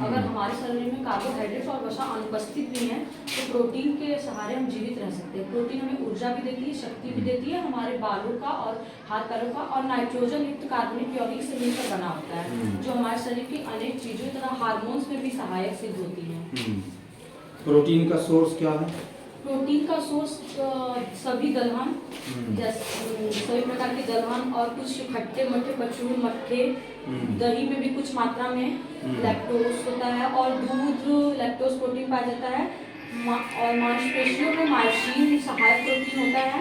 अगर हमारे शरीर में कार्बोहाइड्रेट्स और वसा अनुपस्थित भी हैं तो प्रोटीन के सहारे हम जीवित रह सकते हैं। प्रोटीन हमें ऊर्जा भी देती है, शक्ति भी देती है, हमारे बालों का और हाथ पैरों का, और नाइट्रोजन युक्त कार्बनिक यौगिक से मिलकर बना होता है जो हमारे शरीर की अनेक चीजों तरह हार्मोन्स में भी सहायक सिद्ध होती है। प्रोटीन का सोर्स क्या है? प्रोटीन का सोर्स सभी दलहन, जैसे सभी प्रकार के दलहन और कुछ खट्टे मट्टे कचूर मट्ठे, दही में भी कुछ मात्रा में लैक्टोज होता है, और दूध लैक्टोज प्रोटीन पाया जाता है, और मांसपेशियों में मायोसिन सहायक प्रोटीन होता है।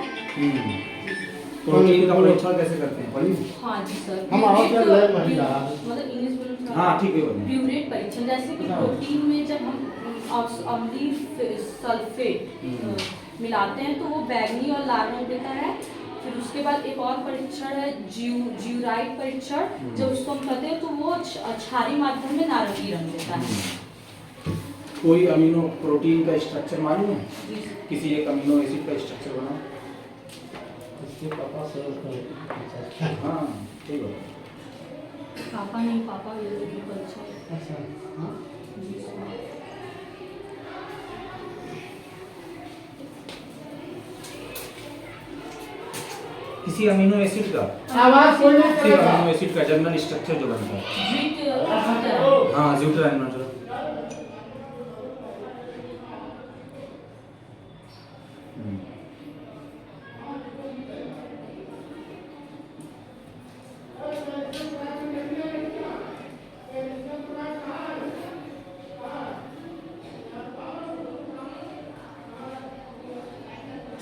प्रोटीन का परीक्षण कैसे करते हैं? पढ़िए। हाँ जी सर, मतलब इंग्लिश में हाँ ठीक है। प्यूरेट परीक्षण, जैसे कि प्रोटीन में जब हम अम्लीय सल्फेट मिलाते हैं तो वो बैंगनी और लाल रंग देता है। फिर उसके बाद एक और परीक्षण है ज्यूराइड परीक्षण, जब उसको हम करते हैं तो वो क्षारीय माध्यम में नारंगी रंग देता है। कोई अमीनो प्रोटीन का स्ट्रक्चर मालूम है? किसी एक अमीनो एसिड का स्ट्रक्चर बनाओ। हाँ ठीक है। पापा नहीं, पापा ये परीक्षण। किसी अमीनो एसिड का अमीनो एसिड का जनरल स्ट्रक्चर जो बनता है। हाँ ज्यूटराइन।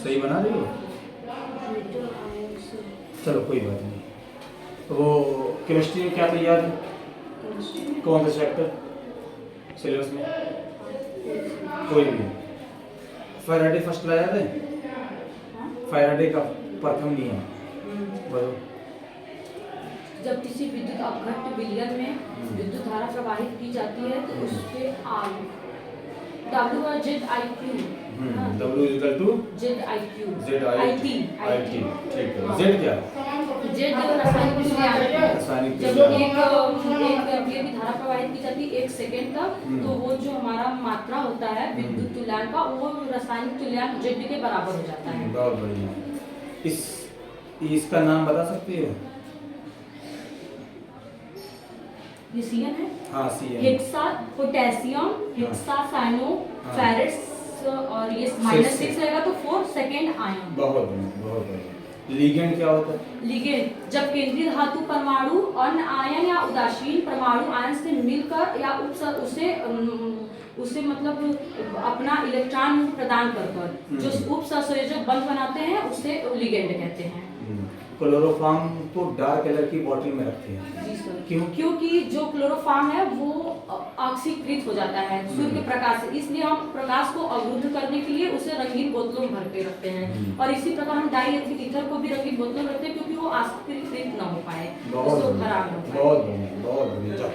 सही बना रही हो? चलो कोई बात नहीं। वो केमिस्ट्री में क्या तैयार है? कौन सा चैप्टर सिलेबस में? कोई भी। फैराडे फर्स्ट लाया है? फैराडे का प्रथम नियम बोलो। जब किसी विद्युत अपघट्ट विलयन में विद्युत धारा प्रवाहित की जाती है तो उसके W और ZIQ, W equal to ZIQ, ZIT, ठीक है। Z क्या? Z रासायनिक विलयन। जब एक की धारा प्रवाहित की जाती है 1 सेकेंड तक, तो वो जो हमारा मात्रा होता है विद्युत तुल्यांक का, वो रासायनिक तुल्यांक Z के बराबर हो जाता है। बहुत बढ़िया। इसका नाम बता सकती हो? ये CN है। हाँ CN। Hexa potassium hexacyano ferrous, और ये -6 रहेगा तो 4 सेकेंड आयन। बहुत बढ़िया। लिगेंड क्या होता है? लिगेंड जब केंद्रीय धातु परमाणु अन्य आयन या उदासीन परमाणु आयन से मिलकर या उसे मतलब अपना इलेक्ट्रॉन प्रदान कर जो उपसंयोजक बंध बनाते हैं उसे लिगेंड कहते हैं। क्लोरोफॉर्म को डार्क कलर की बोतल में रखते हैं। जी सर। क्यों? क्योंकि जो क्लोरोफॉर्म है वो ऑक्सीकृत हो जाता है सूर्य के प्रकाश से, इसलिए हम प्रकाश को अवरुद्ध करने के लिए उसे रंगीन बोतलों में भर के रखते हैं। और इसी प्रकार हम डाई एथिल ईथर को भी रंगीन बोतलों में रखते हैं क्योंकि वो ऑक्सीकृत न हो पाए, उसको खराब हो पाए। बहुत बढ़िया।